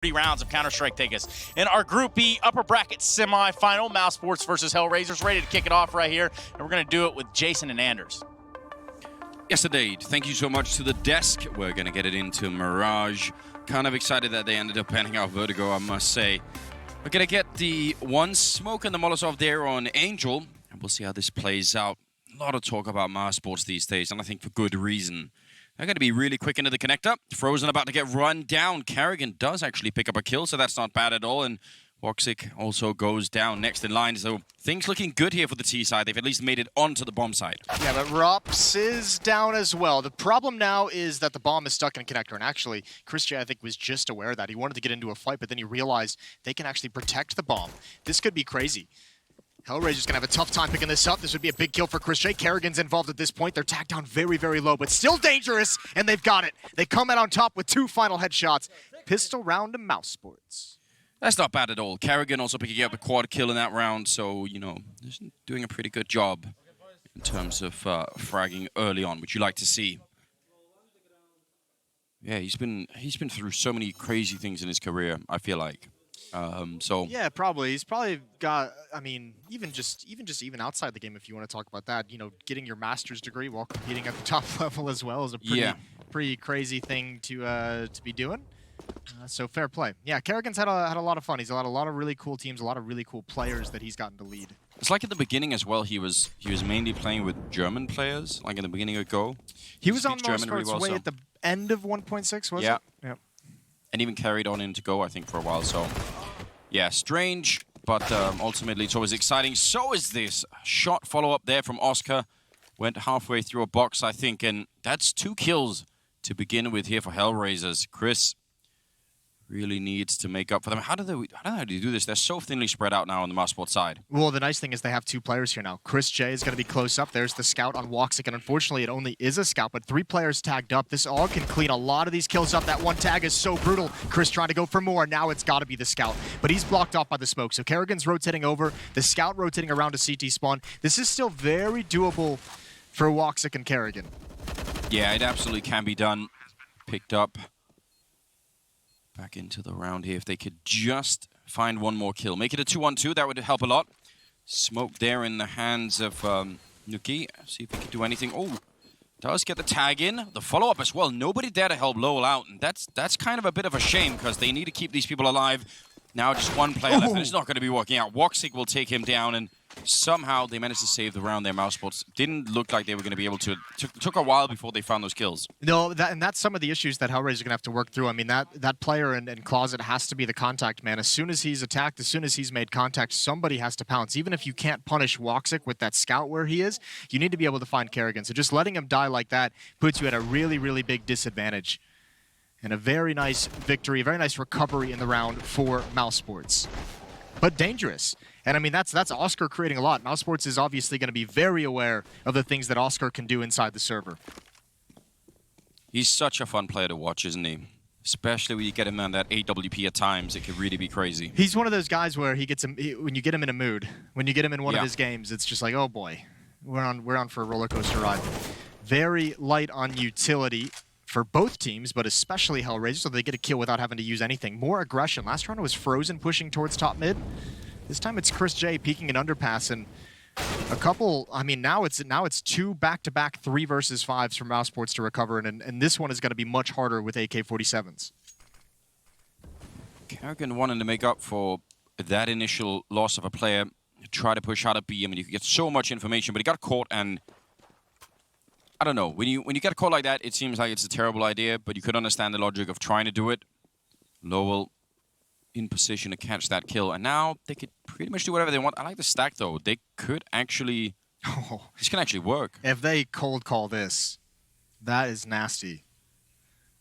30 rounds of Counter-Strike take us. In our Group B upper bracket semi-final, Mousesports versus HellRaisers, ready to kick it off right here, and we're going to do it with Jason and Anders. Yes, indeed. Thank you so much to the desk. We're going to get it into Mirage. Kind of excited that they ended up panning out Vertigo, I must say. We're going to get the one smoke and the Molotov there on Angel, and we'll see how this plays out. A lot of talk about Mousesports these days, and I think for good reason. They're going to be really quick into the connector. Frozen about to get run down. Kerrigan does actually pick up a kill, so that's not bad at all. And Woxic also goes down next in line. So things looking good here for the T side. They've at least made it onto the bomb side. Yeah, but Rops is down as well. The problem now is that the bomb is stuck in connector. And actually, Chris J, I think, was just aware of that. He wanted to get into a fight, but then he realized they can actually protect the bomb. This could be crazy. HellRaisers gonna have a tough time picking this up. This would be a big kill for Chris J. Kerrigan's involved at this point. They're tacked down very, very low, but still dangerous, and they've got it. They come out on top with 2 final headshots. Pistol round to Mousesports. That's not bad at all. Kerrigan also picking up a quad kill in that round, so, you know, doing a pretty good job in terms of fragging early on, which you like to see. Yeah, he's been through so many crazy things in his career, I feel like. Yeah, probably. He's probably got, I mean, even outside the game, if you want to talk about that, you know, getting your master's degree while competing at the top level as well is a pretty crazy thing to be doing. So fair play. Yeah, Kerrigan's had a lot of fun. He's had a lot of really cool teams, a lot of really cool players that he's gotten to lead. It's like at the beginning as well, he was mainly playing with German players, like in the beginning of Go. He was on Mousesports way at the end of 1.6, was it? Yeah. And even carried on into Go, I think, for a while. So, yeah, strange, but ultimately it's always exciting. So is this shot follow-up there from Oscar. Went halfway through a box, I think, and that's 2 kills to begin with here for HellRaisers. Chris really needs to make up for them. How do they do this? They're so thinly spread out now on the Mousesports side. Well, the nice thing is they have 2 players here now. Chris J is going to be close up. There's the scout on Woxic, and unfortunately it only is a scout, but 3 players tagged up. This all can clean a lot of these kills up. That one tag is so brutal. Chris trying to go for more. Now it's got to be the scout, but he's blocked off by the smoke. So Kerrigan's rotating over, the scout rotating around to CT spawn. This is still very doable for Woxic and Kerrigan. Yeah, it absolutely can be done. Picked up. Back into the round here. If they could just find one more kill. Make it a 2-on-2, that would help a lot. Smoke there in the hands of Nuki. See if he can do anything. Oh, does get the tag in. The follow-up as well. Nobody there to help Lowell out. And that's kind of a bit of a shame because they need to keep these people alive. Now just 1 player left, and it's not going to be working out. Woxic will take him down, and somehow they managed to save the round there. Mousesports didn't look like they were going to be able to. Took a while before they found those kills. No, that's some of the issues that HellRaisers are going to have to work through. I mean, that player in Closet has to be the contact man. As soon as he's attacked, as soon as he's made contact, somebody has to pounce. Even if you can't punish Woxic with that scout where he is, you need to be able to find Kerrigan. So just letting him die like that puts you at a really, really big disadvantage. And a very nice victory, a very nice recovery in the round for Mousesports. But dangerous. And I mean, that's Oscar creating a lot. Mousesports is obviously going to be very aware of the things that Oscar can do inside the server. He's such a fun player to watch, isn't he? Especially when you get him on that AWP at times, it could really be crazy. He's one of those guys where when you get him in a mood, when you get him in one of his games, it's just like, oh boy, we're on for a roller coaster ride. Very light on utility for both teams, but especially HellRaisers, so they get a kill without having to use anything. More aggression. Last round it was Frozen pushing towards top mid. This time it's Chris J peeking an underpass, and a couple, I mean, now it's 2 back-to-back 3 versus 5s for Mousesports to recover, and this one is going to be much harder with AK-47s. Kerrigan wanted to make up for that initial loss of a player, try to push out a B. I mean, you could get so much information, but he got caught, and I don't know. When you get caught like that, it seems like it's a terrible idea, but you could understand the logic of trying to do it. Lowell in position to catch that kill, and now they could pretty much do whatever they want. I like the stack, though. They could actually... this can actually work. If they cold call this, that is nasty.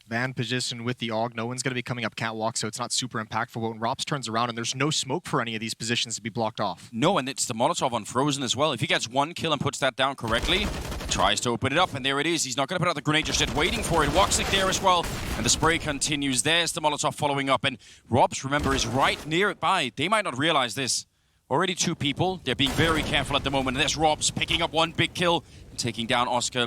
Van position with the AUG. No one's going to be coming up catwalk, so it's not super impactful. But when Rops turns around and there's no smoke for any of these positions to be blocked off. No, and it's the Molotov on Frozen as well. If he gets 1 kill and puts that down correctly, tries to open it up, and there it is. He's not going to put out the grenade just yet, waiting for it. Woxic there as well, and the spray continues. There's the Molotov following up, and Robs, remember, is right nearby. They might not realize this. Already 2 people. They're being very careful at the moment. And there's Robs picking up 1 big kill, taking down Oscar.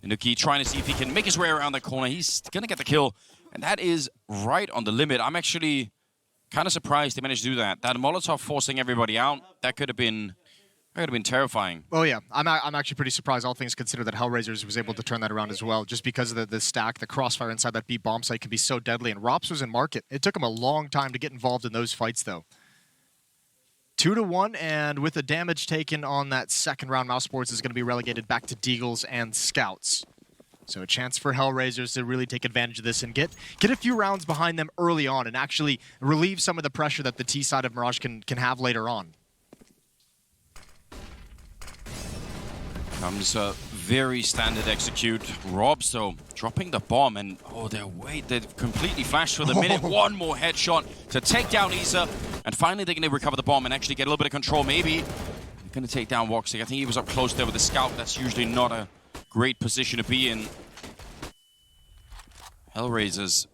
Nuki trying to see if he can make his way around the corner. He's going to get the kill And that is right on the limit. I'm actually kind of surprised they managed to do that. That Molotov forcing everybody out, that could have been terrifying. Oh, yeah. I'm actually pretty surprised, all things considered, that HellRaisers was able to turn that around as well, just because of the stack, the crossfire inside that B bomb site can be so deadly, and Rops was in market. It took him a long time to get involved in those fights, though. 2-1, and with the damage taken on that second round, Mousesports is going to be relegated back to Deagles and Scouts. So a chance for HellRaisers to really take advantage of this and get a few rounds behind them early on and actually relieve some of the pressure that the T side of Mirage can have later on. Comes a very standard execute. Rob, so dropping the bomb, and oh, they've completely flashed for the minute. One more headshot to take down Isa, and finally they're going to recover the bomb and actually get a little bit of control. Maybe they're going to take down Woxic. I think he was up close there with the scout. That's usually not a great position to be in. HellRaisers,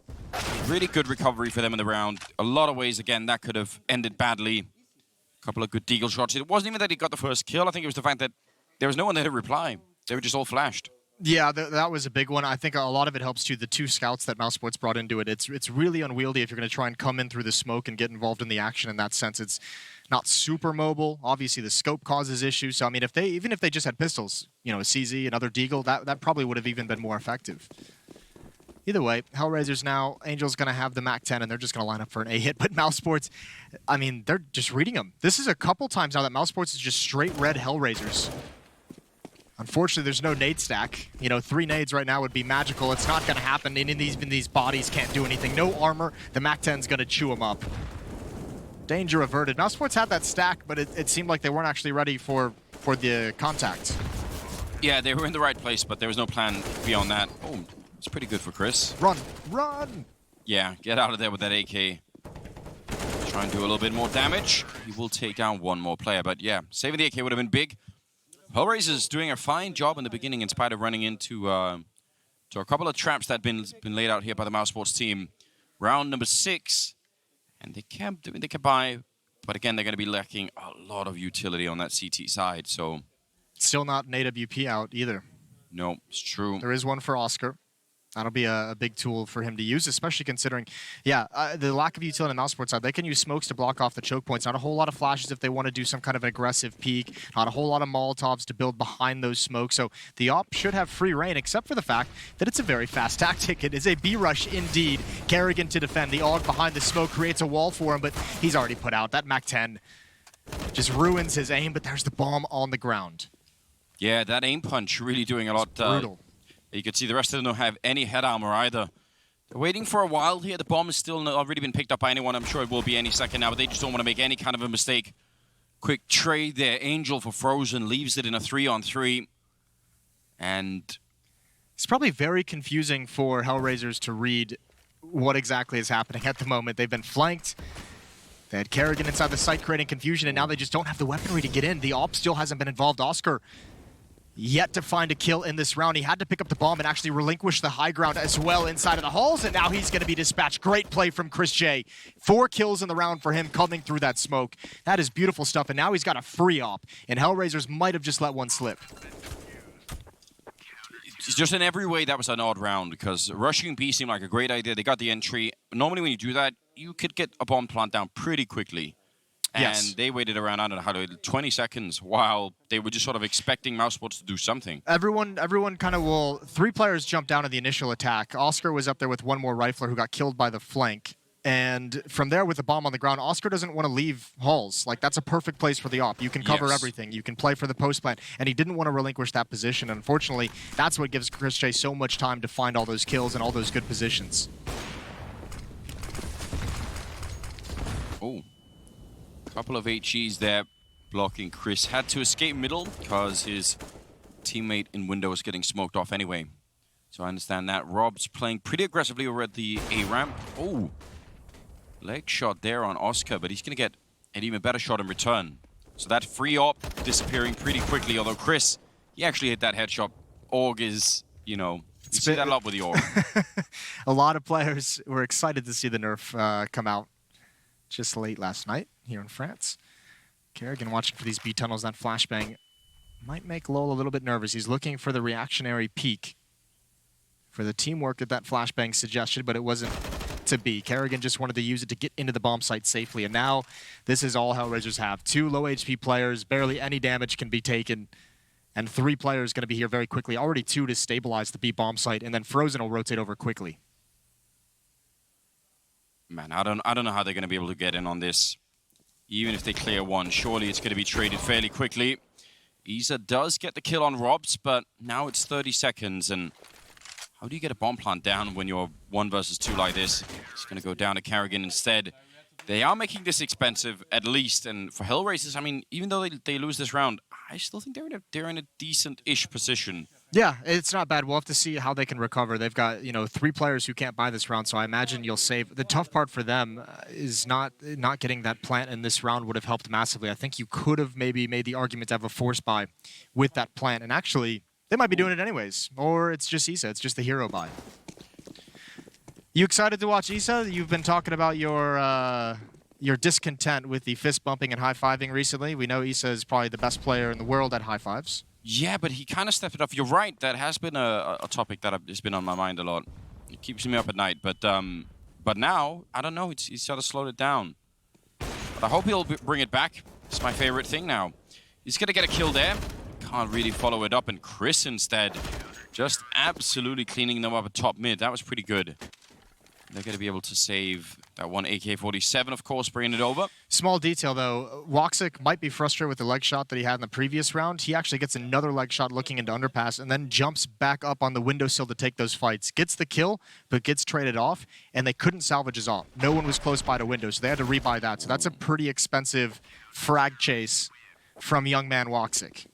really good recovery for them in the round. A lot of ways, again, that could have ended badly. A couple of good deagle shots. It wasn't even that he got the first kill. I think it was the fact that there was no one there to reply. They were just all flashed. Yeah, that was a big one. I think a lot of it helps too. The two scouts that Mousesports brought into it, it's really unwieldy if you're going to try and come in through the smoke and get involved in the action in that sense. It's not super mobile. Obviously, the scope causes issues. So, I mean, even if they just had pistols, you know, a CZ, another deagle, that probably would have even been more effective. Either way, HellRaisers now, Angel's going to have the MAC-10, and they're just going to line up for an A-hit. But Mousesports, I mean, they're just reading them. This is a couple times now that Mousesports is just straight red HellRaisers. Unfortunately, there's no nade stack. You know, 3 nades right now would be magical. It's not going to happen. Even these bodies can't do anything. No armor. The MAC-10's going to chew them up. Danger averted. Mousesports had that stack, but it seemed like they weren't actually ready for the contact. Yeah, they were in the right place, but there was no plan beyond that. Oh, it's pretty good for Chris. Run! Run! Yeah, get out of there with that AK. Try and do a little bit more damage. He will take down one more player, but yeah, saving the AK would have been big. HellRaisers doing a fine job in the beginning in spite of running into a couple of traps that had been laid out here by the Mousesports team. Round number 6, and they can buy, but again, they're going to be lacking a lot of utility on that CT side, so... Still not an AWP out either. No, it's true. There is one for Oscar. That'll be a big tool for him to use, especially considering, yeah, the lack of utility on the Mousesports side. They can use smokes to block off the choke points. Not a whole lot of flashes if they want to do some kind of an aggressive peek. Not a whole lot of Molotovs to build behind those smokes. So the op should have free reign, except for the fact that it's a very fast tactic. It is a B-rush indeed. Kerrigan to defend. The AUG behind the smoke creates a wall for him, but he's already put out. That MAC-10 just ruins his aim, but there's the bomb on the ground. Yeah, that aim punch really doing a lot. Brutal. You can see the rest of them don't have any head armor either. They're waiting for a while here. The bomb is still not really been picked up by anyone. I'm sure it will be any second now, but they just don't want to make any kind of a mistake. Quick trade there. Angel for Frozen leaves it in a 3-on-3. And it's probably very confusing for HellRaisers to read what exactly is happening at the moment. They've been flanked. They had Kerrigan inside the site creating confusion, and now they just don't have the weaponry to get in. The op still hasn't been involved. Oscar yet to find a kill in this round. He had to pick up the bomb and actually relinquish the high ground as well inside of the halls, and now he's going to be dispatched. Great play from Chris J. 4 kills in the round for him coming through that smoke. That is beautiful stuff, and now he's got a free op, and HellRaisers might have just let one slip. Just in every way, that was an odd round, because rushing B seemed like a great idea. They got the entry. Normally when you do that, you could get a bomb plant down pretty quickly. And yes. They waited around, I don't know how to, 20 seconds while they were just sort of expecting Mousesports to do something. Everyone kind of 3 players jumped down in the initial attack. Oscar was up there with one more rifler who got killed by the flank. And from there, with the bomb on the ground, Oscar doesn't want to leave halls. Like, that's a perfect place for the op. You can cover everything. You can play for the post plant. And he didn't want to relinquish that position. Unfortunately, that's what gives Chris J so much time to find all those kills and all those good positions. Oh. Couple of HEs there blocking Chris. Had to escape middle because his teammate in window was getting smoked off anyway. So I understand that. Rob's playing pretty aggressively over at the A ramp. Oh, leg shot there on Oscar, but he's going to get an even better shot in return. So that free op disappearing pretty quickly, although Chris, he actually hit that headshot. AUG is, you know, you see that a lot with the AUG. A lot of players were excited to see the nerf come out just late last night here in France. Kerrigan watching for these B tunnels. That flashbang might make Lowell a little bit nervous. He's looking for the reactionary peak for the teamwork that flashbang suggested, but it wasn't to be. Kerrigan just wanted to use it to get into the bomb site safely, and now this is all HellRaisers have. 2 low HP players, barely any damage can be taken, and 3 players going to be here very quickly. Already 2 to stabilize the B bomb site, and then Frozen will rotate over quickly. Man, I don't know how they're going to be able to get in on this. Even if they clear 1, surely it's going to be traded fairly quickly. Isa does get the kill on Robs, but now it's 30 seconds, and how do you get a bomb plant down when you're 1 versus 2 like this? It's going to go down to Kerrigan instead. They are making this expensive, at least, and for HellRaisers, I mean, even though they lose this round, I still think they're in a decent-ish position. Yeah, it's not bad. We'll have to see how they can recover. They've got, 3 players who can't buy this round, so I imagine you'll save. The tough part for them is not getting that plant in this round would have helped massively. I think you could have maybe made the argument to have a force buy with that plant, and actually, they might be doing it anyways. Or it's just Isa. It's just the hero buy. You excited to watch Isa? You've been talking about your discontent with the fist bumping and high-fiving recently. We know Isa is probably the best player in the world at high fives. Yeah, but he kind of stepped it up. You're right. That has been a topic that has been on my mind a lot. It keeps me up at night. But now, I don't know. He's sort of slowed it down. But I hope he'll bring it back. It's my favorite thing now. He's going to get a kill there. Can't really follow it up. And Chris instead, just absolutely cleaning them up at top mid. That was pretty good. They're going to be able to save that one AK-47, of course, bringing it over. Small detail, though. Woxic might be frustrated with the leg shot that he had in the previous round. He actually gets another leg shot looking into underpass and then jumps back up on the windowsill to take those fights. Gets the kill, but gets traded off, and they couldn't salvage his op. No one was close by to window, so they had to rebuy that. So that's a pretty expensive frag chase from young man Woxic.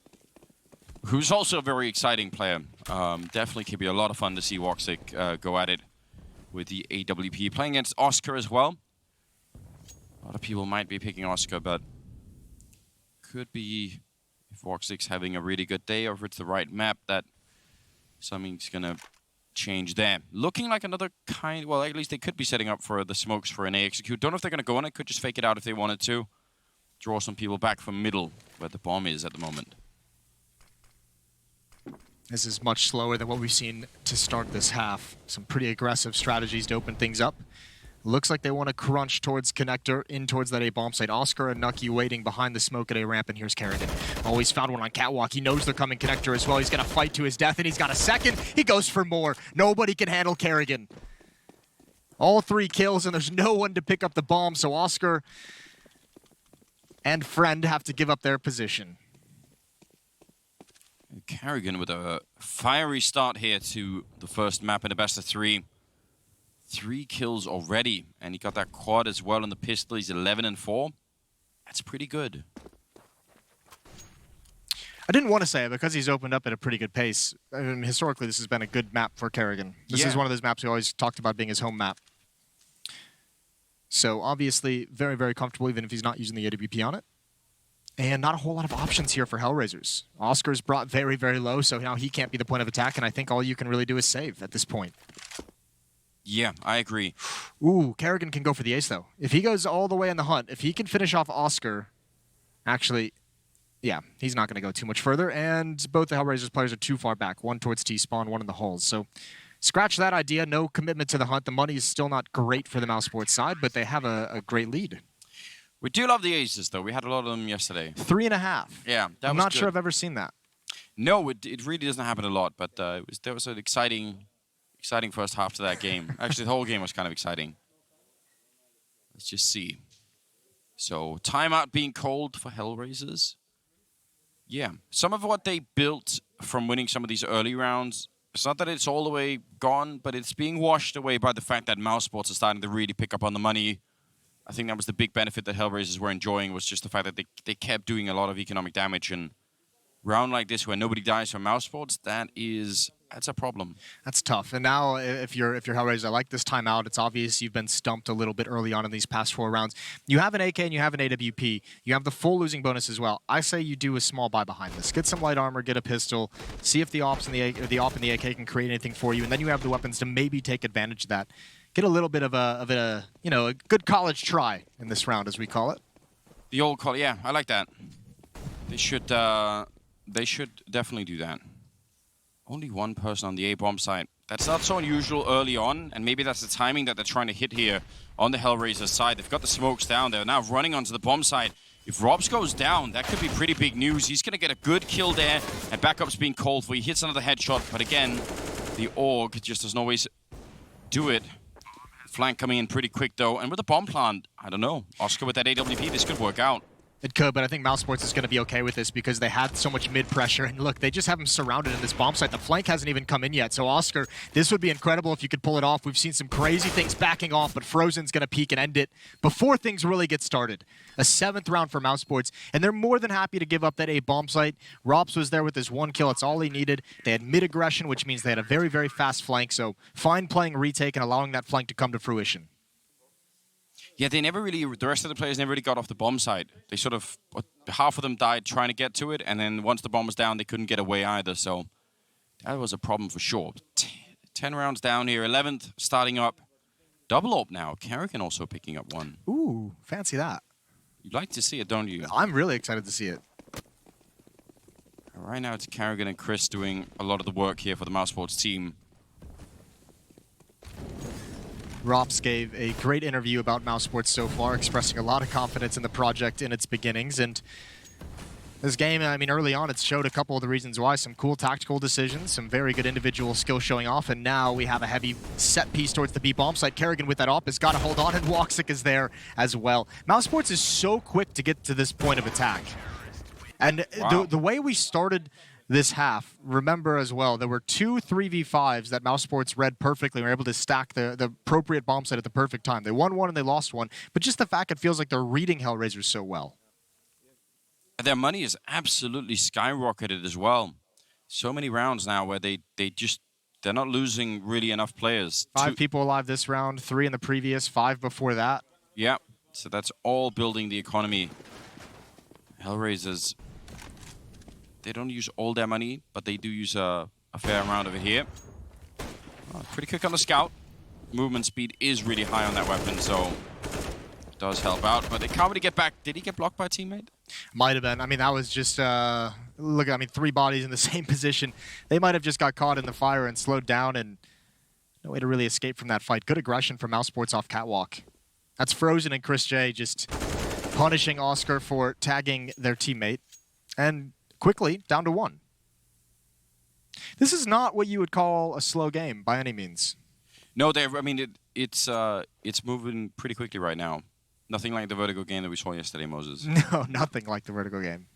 Who's also a very exciting player. Definitely could be a lot of fun to see Woxic go at it with the AWP. Playing against Oscar as well. A lot of people might be picking Oscar, but could be, if Woxic's having a really good day or if it's the right map, that something's going to change there. Looking like another kind, well, at least they could be setting up for the smokes for an A execute. Don't know if they're going to go on it. Could just fake it out if they wanted to. Draw some people back from middle, where the bomb is at the moment. This is much slower than what we've seen to start this half. Some pretty aggressive strategies to open things up. Looks like they want to crunch towards connector, in towards that A bomb site. Oscar and Nucky waiting behind the smoke at A ramp, and here's Kerrigan. Oh, he's found one on catwalk. He knows they're coming connector as well. He's going to fight to his death, and he's got a second. He goes for more. Nobody can handle Kerrigan. All 3 kills, and there's no one to pick up the bomb, so Oscar and Friend have to give up their position. Kerrigan with a fiery start here to the first map in a best of 3. 3 kills already, and he got that quad as well on the pistol. He's 11-4. That's pretty good. I didn't want to say it because he's opened up at a pretty good pace. I mean, historically, this has been a good map for Kerrigan. This is one of those maps we always talked about being his home map. So obviously, very, very comfortable, even if he's not using the AWP on it. And not a whole lot of options here for HellRaisers. Oscar's brought very, very low, so now he can't be the point of attack, and I think all you can really do is save at this point. Yeah, I agree. Ooh, Kerrigan can go for the ace, though. If he goes all the way in the hunt, if he can finish off Oscar, actually, yeah, he's not going to go too much further, and both the HellRaisers players are too far back, one towards T-spawn, one in the holes. So scratch that idea, no commitment to the hunt. The money is still not great for the Mousesports side, but they have a great lead. We do love the aces, though. We had a lot of them yesterday. 3.5. Yeah, that I'm was not good. sure I've ever seen that. No, it really doesn't happen a lot, but there was an exciting first half to that game. Actually, the whole game was kind of exciting. Let's just see. So, timeout being called for HellRaisers. Yeah, some of what they built from winning some of these early rounds, it's not that it's all the way gone, but it's being washed away by the fact that Mousesports are starting to really pick up on the money. I think that was the big benefit that HellRaisers were enjoying, was just the fact that they kept doing a lot of economic damage. And round like this where nobody dies from Mousesports, that's a problem. That's tough. And now, if you're HellRaisers, I like this timeout. It's obvious you've been stumped a little bit early on in these past 4 rounds. You have an AK and you have an AWP. You have the full losing bonus as well. I say you do a small buy behind this. Get some light armor, get a pistol, see if the op and the AK can create anything for you, and then you have the weapons to maybe take advantage of that. Get a little bit of a good college try in this round, as we call it. The old call, yeah, I like that. They should definitely do that. Only one person on the A-bomb site. That's not so unusual early on, and maybe that's the timing that they're trying to hit here on the HellRaisers side. They've got the smokes down. They're now running onto the bomb side. If Robs goes down, that could be pretty big news. He's going to get a good kill there, and backup's being called for. He hits another headshot, but again, the AUG just doesn't always do it. Flank coming in pretty quick, though, and with the bomb plant, I don't know. Oscar with that AWP, this could work out. It could, but I think Mousesports is going to be okay with this because they had so much mid-pressure. And look, they just have him surrounded in this bomb site. The flank hasn't even come in yet. So, Oscar, this would be incredible if you could pull it off. We've seen some crazy things backing off, but Frozen's going to peek and end it before things really get started. A 7th round for Mousesports, and they're more than happy to give up that A bomb site. Rops was there with his 1 kill. It's all he needed. They had mid-aggression, which means they had a very, very fast flank. So, fine playing retake and allowing that flank to come to fruition. Yeah, they never really, the rest of the players never really got off the bomb side. They sort of, half of them died trying to get to it, and then once the bomb was down, they couldn't get away either, so that was a problem for sure. 10 rounds down here, 11th starting up. Double up now, Kerrigan also picking up 1. Ooh, fancy that. You like to see it, don't you? I'm really excited to see it. Right now it's Kerrigan and Chris doing a lot of the work here for the Mousesports team. Rops gave a great interview about Mousesports so far, expressing a lot of confidence in the project in its beginnings. And this game, I mean, early on, it showed a couple of the reasons why. Some cool tactical decisions, some very good individual skill showing off, and now we have a heavy set piece towards the B bomb site. Kerrigan with that op has got to hold on, and Woxic is there as well. Mousesports is so quick to get to this point of attack. And wow. the way we started this half, remember as well, there were 2 3v5s that Mousesports read perfectly and were able to stack the appropriate bomb site at the perfect time. They won 1 and they lost 1, but just the fact it feels like they're reading HellRaisers so well. Their money is absolutely skyrocketed as well. So many rounds now where they're not losing really enough players. 5 people alive this round, 3 in the previous, 5 before that. Yeah, so that's all building the economy. HellRaisers, they don't use all their money, but they do use a fair amount of it here. Pretty quick on the scout. Movement speed is really high on that weapon, so it does help out. But they can't really get back. Did he get blocked by a teammate? Might have been. I mean, that was just, look, I mean, 3 bodies in the same position. They might have just got caught in the fire and slowed down, and no way to really escape from that fight. Good aggression from Mousesports off Catwalk. That's Frozen and Chris J just punishing Oscar for tagging their teammate. And quickly, down to 1. This is not what you would call a slow game by any means. No, I mean, it's moving pretty quickly right now. Nothing like the Vertigo game that we saw yesterday, Moses. No, nothing like the Vertigo game.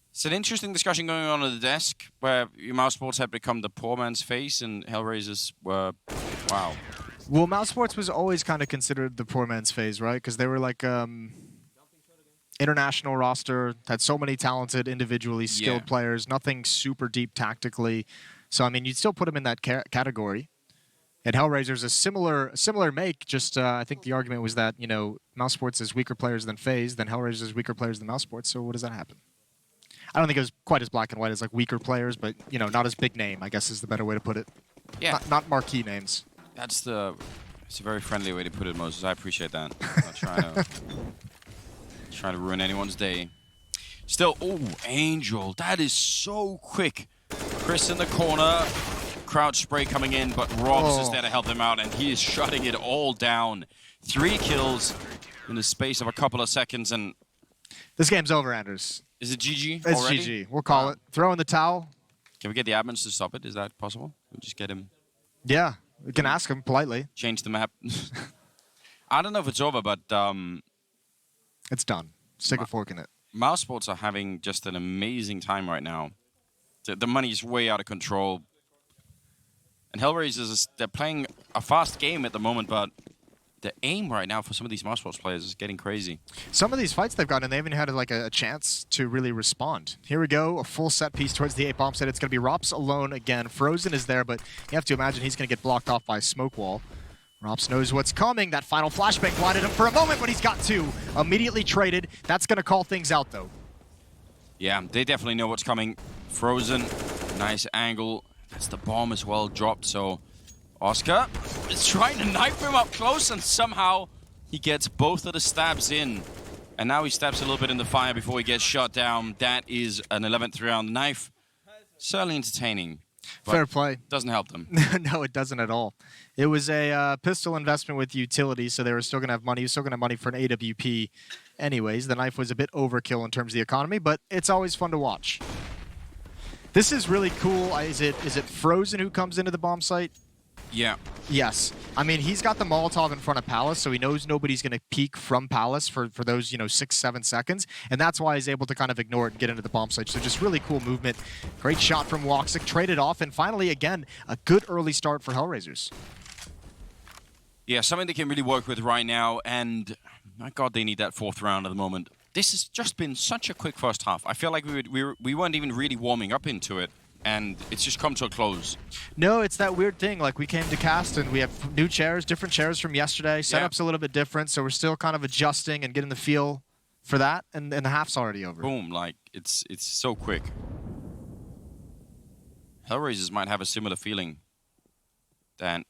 It's an interesting discussion going on at the desk where Mousesports had become the poor man's face and HellRaisers were, wow. Well, Mousesports was always kind of considered the poor man's phase, right? Because they were like international roster, had so many talented, individually skilled players, nothing super deep tactically. So, I mean, you'd still put them in that category. And HellRaisers, a similar make, just I think the argument was that, you know, Mousesports is weaker players than FaZe, then HellRaisers is weaker players than Mousesports, so what does that happen? I don't think it was quite as black and white as like weaker players, but, you know, not as big name, I guess is the better way to put it. Yeah. Not marquee names. It's a very friendly way to put it, Moses. I appreciate that. I'm not trying to ruin anyone's day. Still, oh, Angel, that is so quick. Chris in the corner, crouch spray coming in, but Robs is there to help them out, and he is shutting it all down. 3 kills in the space of a couple of seconds, and this game's over, Anders. is it GG It's already? GG. We'll call it. Throw in the towel. Can we get the admins to stop it? Is that possible? We'll just get him. Yeah, we can ask him politely. Change the map. I don't know if it's over, but It's done. Stick a fork in it. Mousesports are having just an amazing time right now. The money is way out of control. And HellRaisers, they're playing a fast game at the moment, but the aim right now for some of these Mousesports players is getting crazy. Some of these fights they've gotten, they haven't had like a chance to really respond. Here we go, a full set piece towards the A bomb site. It's going to be Rops alone again. Frozen is there, but you have to imagine he's going to get blocked off by a smoke wall. Rops knows what's coming. That final flashbang blinded him for a moment, but he's got 2. Immediately traded. That's going to call things out, though. Yeah, they definitely know what's coming. Frozen, nice angle. That's the bomb as well dropped, so Oscar is trying to knife him up close, and somehow he gets both of the stabs in. And now he stabs a little bit in the fire before he gets shot down. That is an 11th round knife. Certainly entertaining. but Fair play. Doesn't help them. No, it doesn't at all. It was a pistol investment with utility, so they were still going to have money. He was still going to have money for an AWP anyways. The knife was a bit overkill in terms of the economy, but it's always fun to watch. This is really cool. Is it Frozen who comes into the bomb site? Yeah. Yes. I mean, he's got the Molotov in front of Palace, so he knows nobody's going to peek from Palace for those, 6-7 seconds, and that's why he's able to kind of ignore it and get into the bomb site. So just really cool movement. Great shot from Woxic, traded off, and finally, again, a good early start for HellRaisers. Yeah, something they can really work with right now, and my God, they need that fourth round at the moment. This has just been such a quick first half. I feel like we weren't even really warming up into it, and it's just come to a close. No, it's that weird thing. Like, we came to cast, and we have new chairs, different chairs from yesterday. Setup's a little bit different, so we're still kind of adjusting and getting the feel for that, and the half's already over. Boom, like, it's so quick. HellRaisers might have a similar feeling that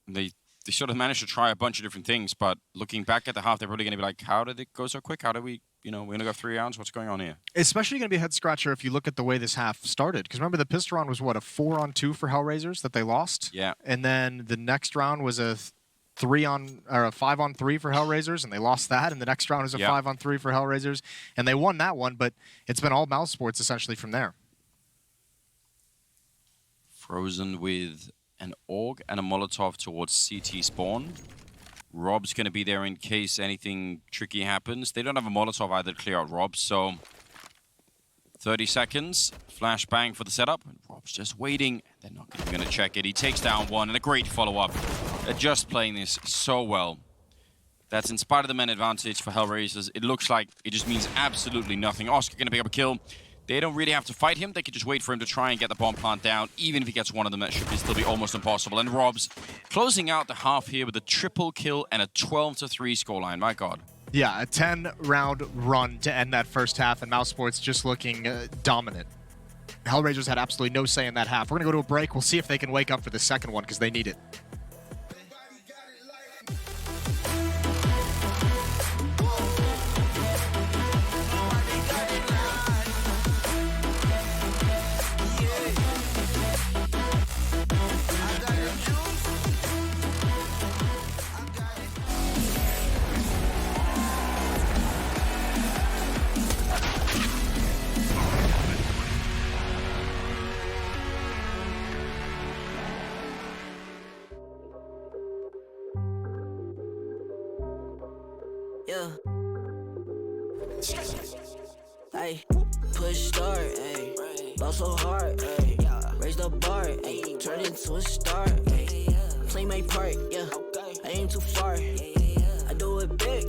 they sort of managed to try a bunch of different things, but looking back at the half, they're probably going to be like, how did it go so quick? How did we, we're going to go 3 rounds? What's going on here? Especially going to be a head-scratcher if you look at the way this half started. Because remember, the pistol round was, what, a 4-on-2 for HellRaisers that they lost? Yeah. And then the next round was a 5-on-3 for HellRaisers, and they lost that. And the next round was a 5-on-3 for HellRaisers, and they won that one, but it's been all Mousesports essentially from there. Frozen with an AUG and a Molotov towards CT spawn. Rob's going to be there in case anything tricky happens. They don't have a Molotov either to clear out Rob, so 30 seconds. Flashbang for the setup. Rob's just waiting. They're not going to check it. He takes down one, and a great follow-up. They're just playing this so well. That's in spite of the man advantage for HellRaisers. It looks like it just means absolutely nothing. Oscar going to pick up a kill. They don't really have to fight him. They can just wait for him to try and get the bomb plant down. Even if he gets one of them, that should still be almost impossible. And Rob's closing out the half here with a triple kill and a 12-3 scoreline. My God. Yeah, a 10-round run to end that first half, and Mousesports just looking dominant. HellRaisers had absolutely no say in that half. We're going to go to a break. We'll see if they can wake up for the second one, because they need it. Yeah. Ay, push start, ay. Ball so hard, ay. Raise the bar, ay. Turn into a star, ay. Play my part, yeah. I aim too far. I do it big.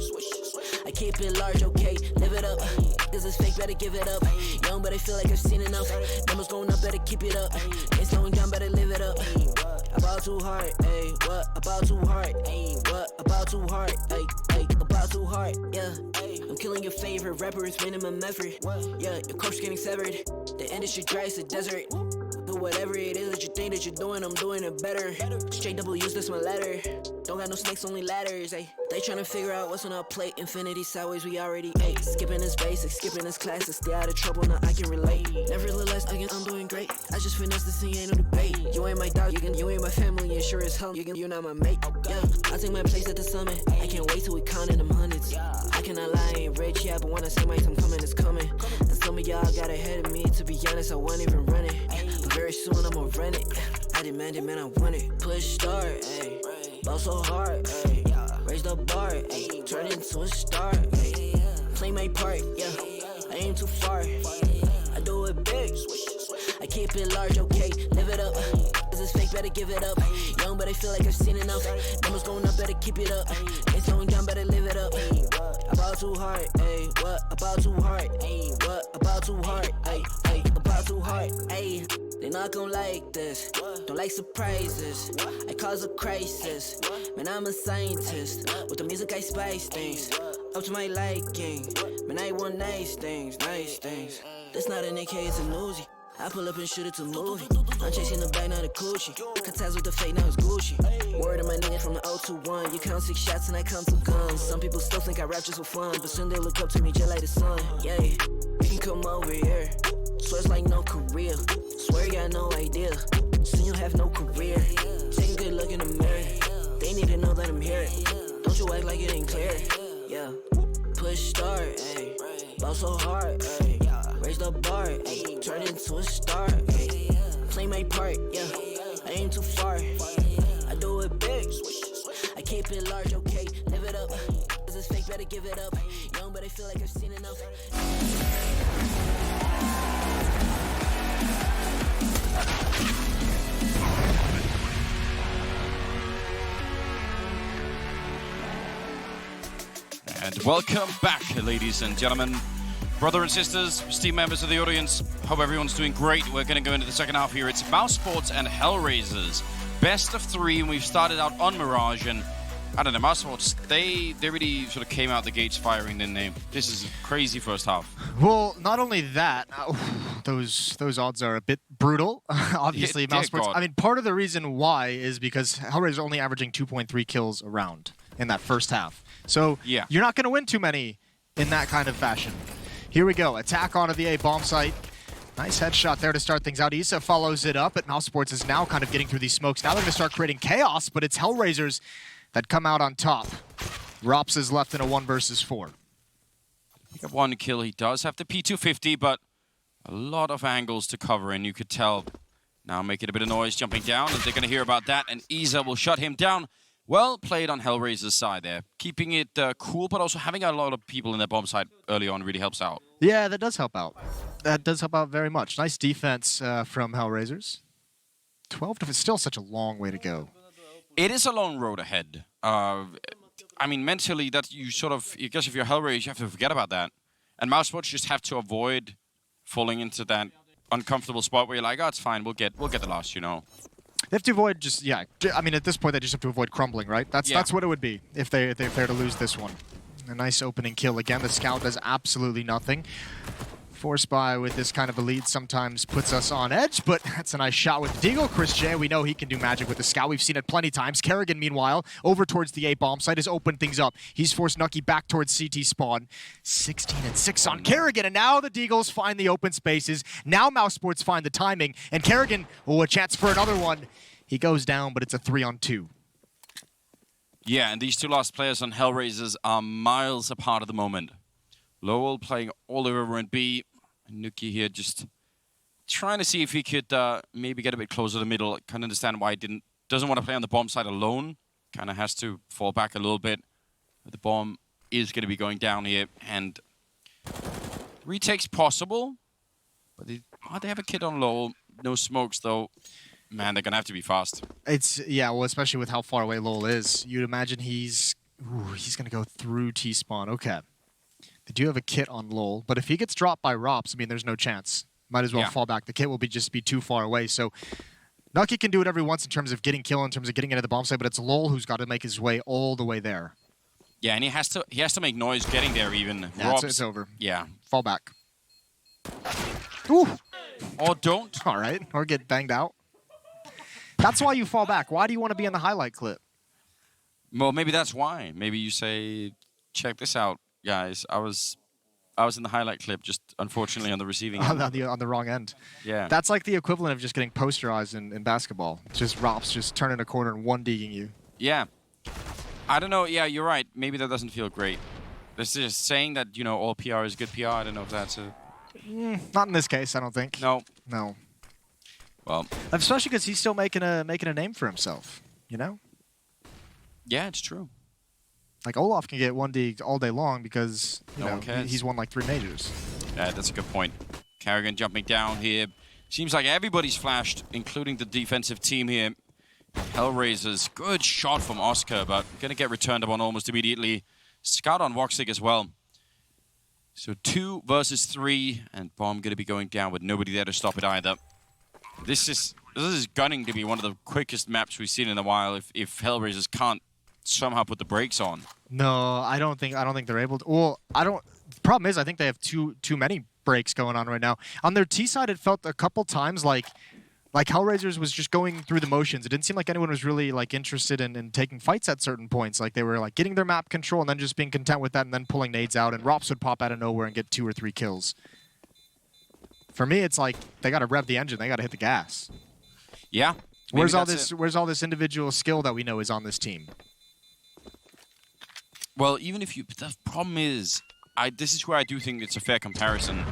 I keep it large, okay. Live it up. This is fake, better give it up. Young, but I feel like I've seen enough. Numbers going up, better keep it up. Ain't slowing down, better live it up. About too hard, ayy. What about too hard? Ayy. What about too hard? Ayy. About too hard, yeah. I'm killing your favorite rapper, it's minimum effort. Yeah, your corpse getting severed. The industry dry as a desert. Do whatever it is that you think that you're doing, I'm doing it better. Straight double use, that's my ladder. Don't got no snakes, only ladders, ayy. They tryna figure out what's on our plate. Infinity sideways, we already ate. Skipping is basic, skipping is classic. Stay out of trouble, now I can relate. Nevertheless, again, I'm doing great. I just finished this thing, ain't no debate. You ain't my dog, you ain't my family, and sure as hell, you're not my mate. Yeah, I take my place at the summit. I can't wait till we countin' them hundreds. I cannot lie, I ain't rich, yeah, but when I say my time coming, it's coming. And some of y'all got ahead of me, to be honest, I wasn't even running. But very soon I'ma run it. I demand it, man, I want it. Push start, ayy. Ball so hard, ayy. Raise the bar, ayy. Turn into a star, ayy. Play my part, yeah. I aim too far. I do it big. I keep it large, okay. Live it up. This is fake, better give it up. Young, but I feel like I've seen enough. Numbers going up, better keep it up. Ain't slowing down, better live it up. About too hard, ayy. What about too hard? Ayy. What about too hard? Ayy. About too hard, ayy. They not gon' like this, don't like surprises. I cause a crisis, man, I'm a scientist. With the music I spice things, up to my liking. Man, I want nice things, nice things. That's not an AK, it's a Uzi. I pull up and shoot it to movie. I'm chasing the bag, not a coochie. Cut ties with the fake, now it's Gucci. Word of my nigga from the 021. You count 6 shots and I count 2 guns. Some people still think I rap just for fun, but soon they look up to me just like the sun. Yeah, you can come over here. So it's like no career. Swear you got no idea. Soon you have no career. Take a good look in the mirror. They need to know that I'm here. Don't you act like it ain't clear. Yeah. Push start, ayy. Ball so hard, ayy. Raise the bar, ayy. Turn into a star, ayy. Play my part, yeah. I aim too far. I do it big. I keep it large, okay. Live it up. This is fake, better give it up. Young, but I feel like I've seen enough. And welcome back, ladies and gentlemen, brother and sisters, esteemed members of the audience. Hope everyone's doing great. We're going to go into the second half here. It's Mousesports and HellRaisers. Best of 3, and we've started out on Mirage. And I don't know, Mousesports, they really sort of came out the gates firing, didn't they? This is a crazy first half. Well, not only that, those odds are a bit brutal. Obviously, Mousesports. I mean, part of the reason why is because HellRaisers are only averaging 2.3 kills a round in that first half. So yeah, you're not going to win too many in that kind of fashion. Here we go. Attack onto the A bomb site. Nice headshot there to start things out. Issa follows it up, but Mousesports is now kind of getting through these smokes. Now they're going to start creating chaos, but it's HellRaisers that come out on top. Rops is left in a 1 versus 4. He got 1 kill. He does have the P250, but a lot of angles to cover, and you could tell. Now making a bit of noise, jumping down, and they're going to hear about that, and Issa will shut him down. Well played on HellRaisers' side there. Keeping it cool, but also having a lot of people in their bomb side early on really helps out. Yeah, that does help out. That does help out very much. Nice defense from HellRaisers. 12 to... It's still such a long way to go. It is a long road ahead. I mean, mentally, that you sort of... I guess if you're HellRaisers, you have to forget about that. And Mousesports just have to avoid falling into that uncomfortable spot where you're like, oh, it's fine, we'll get the loss, you know. They have to avoid just, yeah, I mean, at this point, they just have to avoid crumbling, right? That's what it would be if they're to lose this one. A nice opening kill. Again, the scout does absolutely nothing. Force buy with this kind of a lead sometimes puts us on edge, but that's a nice shot with Deagle. Chris J, we know he can do magic with the scout. We've seen it plenty times. Kerrigan, meanwhile, over towards the A bomb site, has opened things up. He's forced Nucky back towards CT spawn. 16-6 on Kerrigan, and now the Deagles find the open spaces. Now Mousesports find the timing, and Kerrigan, a chance for another one. He goes down, but it's a 3-on-2. Yeah, and these two last players on HellRaisers are miles apart at the moment. Lowell playing all over in B. Nuki here just trying to see if he could maybe get a bit closer to the middle. I can't understand why he doesn't want to play on the bomb side alone. Kind of has to fall back a little bit. But the bomb is going to be going down here, and retake's possible. But they have a kid on Lowell. No smokes though. Man, they're going to have to be fast. Yeah, well, especially with how far away Lowell is. You'd imagine he's going to go through T-spawn. Okay. They do have a kit on Lowell, but if he gets dropped by Rops, I mean, there's no chance. Might as well fall back. The kit will just be too far away. So Nucky can do it every once in terms of getting kill, in terms of getting into the bomb site, but it's Lowell who's got to make his way all the way there. Yeah, and he has to make noise getting there even. Yeah, it's over. Yeah. Fall back. Ooh. Or don't. All right. Or get banged out. That's why you fall back. Why do you want to be in the highlight clip? Well, maybe that's why. Maybe you say, check this out, guys. I was in the highlight clip, just unfortunately on the receiving end. on the wrong end. Yeah. That's like the equivalent of just getting posterized in basketball. Just Rops just turning a corner and 1-digging you. Yeah. I don't know. Yeah, you're right. Maybe that doesn't feel great. This is saying that, you know, all PR is good PR. I don't know if that's a... Not in this case, I don't think. No. No. Well, especially because he's still making a name for himself, you know? Yeah, it's true. Like, Olaf can get 1D all day long because, you know, he's won like 3 majors. Yeah, that's a good point. Kerrigan jumping down here. Seems like everybody's flashed, including the defensive team here. HellRaisers, good shot from Oscar, but gonna get returned upon almost immediately. Scout on Voxic as well. So 2 versus 3, and Bomb gonna be going down with nobody there to stop it either. This is gunning to be one of the quickest maps we've seen in a while if HellRaisers can't somehow put the brakes on. No, I don't think they're able to. Well, the problem is I think they have too many breaks going on right now. On their T side, it felt a couple times like HellRaisers was just going through the motions. It didn't seem like anyone was really like interested in taking fights at certain points. Like they were like getting their map control and then just being content with that and then pulling nades out, and Rops would pop out of nowhere and get 2 or 3 kills. For me, it's like they got to rev the engine. They got to hit the gas. Yeah. Where's all this individual skill that we know is on this team? Well, even if you... The problem is, this is where I do think it's a fair comparison.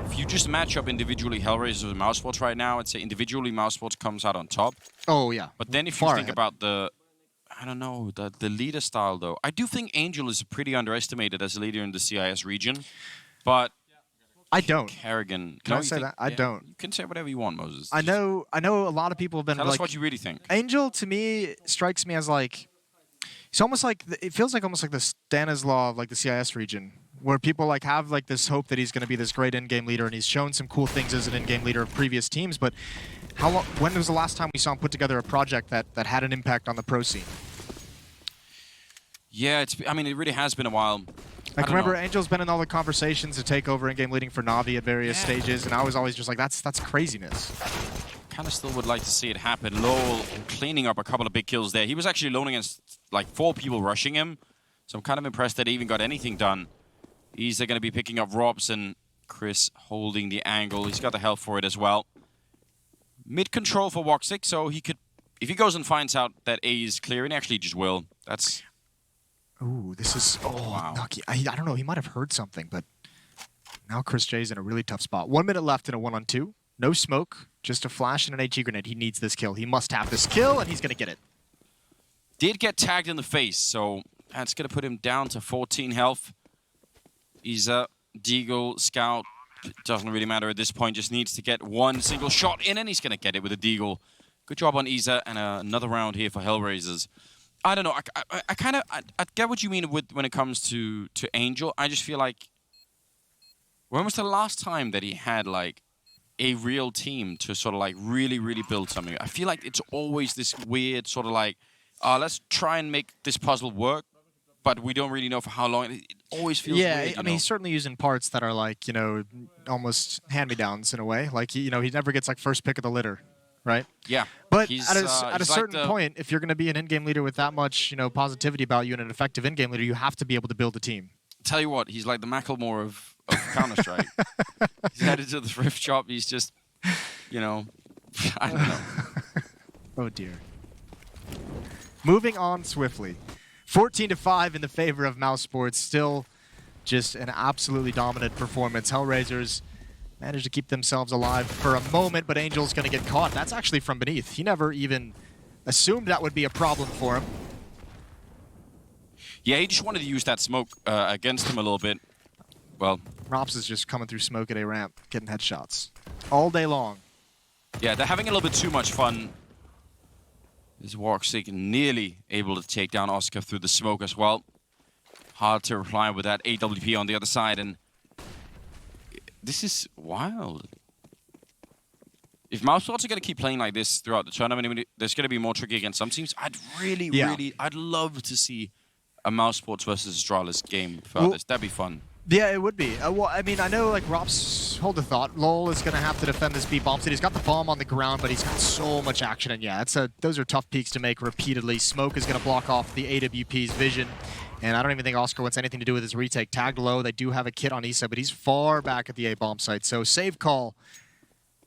If you just match up individually HellRaisers and Mousesports right now, I'd say individually Mousesports comes out on top. Oh, yeah. But then if you think about the... I don't know, the leader style, though. I do think Angel is pretty underestimated as a leader in the CIS region. But... I don't. Kerrigan. Can I say that? I don't. You can say whatever you want, Moses. I know a lot of people have been Tell like... us what you really think. Angel, to me, strikes me as like... It's almost like... It feels like almost like the Stanislaw of like the CIS region, where people like have like this hope that he's going to be this great in-game leader, and he's shown some cool things as an in-game leader of previous teams, but how long, when was the last time we saw him put together a project that had an impact on the pro scene? Yeah, I mean, it really has been a while. Like, remember, Angel's been in all the conversations to take over in-game leading for Na'Vi at various stages, and I was always just like, that's craziness. Kind of still would like to see it happen. Lowell cleaning up a couple of big kills there. He was actually alone against like 4 people rushing him, so I'm kind of impressed that he even got anything done. He's going to be picking up Robs and Chris holding the angle. He's got the health for it as well. Mid control for Woxic, so he could, if he goes and finds out that A is clear, and he actually just will. That's... Ooh, this is... Oh, wow. Nucky. I don't know. He might have heard something, but now Chris J's in a really tough spot. 1 minute left in a 1-on-2. No smoke. Just a flash and an HE grenade. He needs this kill. He must have this kill, and he's going to get it. Did get tagged in the face, so that's going to put him down to 14 health. He's a Deagle, Scout. It doesn't really matter at this point. Just needs to get one single shot in, and he's going to get it with a Deagle. Good job on Isa, and another round here for HellRaisers. I don't know. I get what you mean when it comes to Angel. I just feel like, when was the last time that he had like a real team to sort of like really build something? I feel like it's always this weird sort of like, let's try and make this puzzle work, but we don't really know for how long. It always feels weird. Yeah, I mean, he's certainly using parts that are like, you know, almost hand-me-downs in a way. Like, he never gets like first pick of the litter. Right? Yeah. But at a certain point, if you're going to be an in-game leader with that much, you know, positivity about you and an effective in-game leader, you have to be able to build a team. Tell you what, he's like the Macklemore of Counter-Strike. He's headed to the thrift shop. He's just, you know, I don't know. Oh, dear. Moving on swiftly. 14-5 in the favor of Mousesports. Still just an absolutely dominant performance. HellRaisers managed to keep themselves alive for a moment, but Angel's going to get caught. That's actually from beneath. He never even assumed that would be a problem for him. Yeah, he just wanted to use that smoke against him a little bit. Well, Rops is just coming through smoke at A ramp, getting headshots all day long. Yeah, they're having a little bit too much fun. This Woxic nearly able to take down Oscar through the smoke as well. Hard to reply with that AWP on the other side, and this is wild. If Mousesports are going to keep playing like this throughout the tournament, I mean, there's going to be more tricky against some teams. I'd I'd love to see a Mousesports versus Astralis game throughout this. That'd be fun. Yeah, it would be. Well, I mean, I know, like, Rops, hold the thought. Lowell is going to have to defend this B bomb site. He's got the bomb on the ground, but he's got so much action. And yeah, those are tough peaks to make repeatedly. Smoke is going to block off the AWP's vision. And I don't even think Oscar wants anything to do with his retake. Tagged low. They do have a kit on Issa, but he's far back at the A bomb site. So save call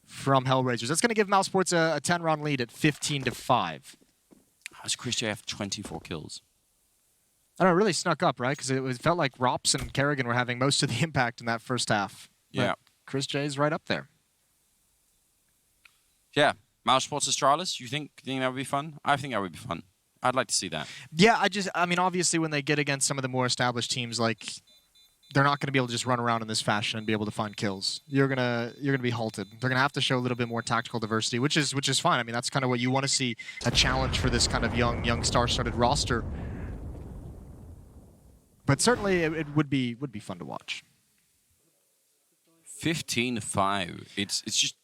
from HellRaisers. That's going to give Mousesports a 10-round lead at 15-5. How's Chris J have 24 kills? I don't know, it really snuck up, right? Because it felt like Rops and Kerrigan were having most of the impact in that first half. Yeah. But Chris J's right up there. Yeah. Mousesports Astralis, you think that would be fun? I think that would be fun. I'd like to see that. Yeah, I mean, obviously when they get against some of the more established teams, like, they're not going to be able to just run around in this fashion and be able to find kills. You're gonna be halted. They're gonna have to show a little bit more tactical diversity, which is fine. I mean, that's kind of what you want to see, a challenge for this kind of young star-studded roster. But certainly it would be fun to watch. 15-5. It's just.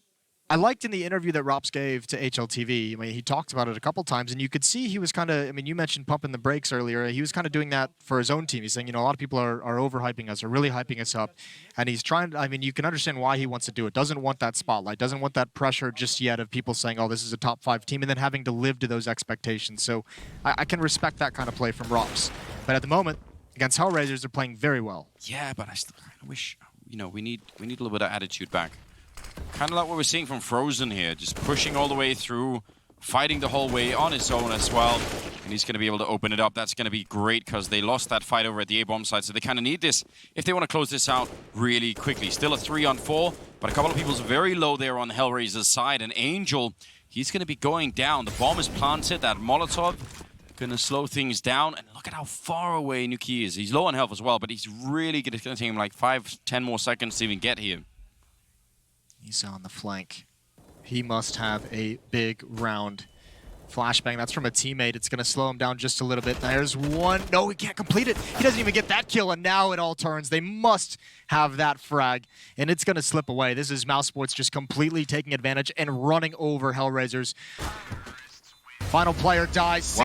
I liked in the interview that Rops gave to HLTV, I mean, he talked about it a couple times, and you could see he was kind of, I mean, you mentioned pumping the brakes earlier. He was kind of doing that for his own team. He's saying, you know, a lot of people are overhyping us, are really hyping us up. And he's trying, I mean, you can understand why he wants to do it. Doesn't want that spotlight, doesn't want that pressure just yet of people saying, oh, this is a top 5 team, and then having to live to those expectations. So I can respect that kind of play from Rops. But at the moment, against HellRaisers, they're playing very well. Yeah, but I still kind of wish, you know, we need a little bit of attitude back Kind of like what we're seeing from Frozen here, just pushing all the way through, fighting the whole way on his own as well. And he's going to be able to open it up. That's going to be great because they lost that fight over at the A-bomb side, so they kind of need this if they want to close this out really quickly. Still a 3-on-4, but a couple of people's very low there on HellRaisers' side. And Angel, he's going to be going down. The bomb is planted. That Molotov going to slow things down. And look at how far away Nuki is. He's low on health as well, but he's really going to take him like 5-10 more seconds to even get here. He's on the flank. He must have a big round. Flashbang, that's from a teammate. It's going to slow him down just a little bit. There's one. No, he can't complete it. He doesn't even get that kill, and now it all turns. They must have that frag, and it's going to slip away. This is Mousesports just completely taking advantage and running over HellRaisers. Final player dies.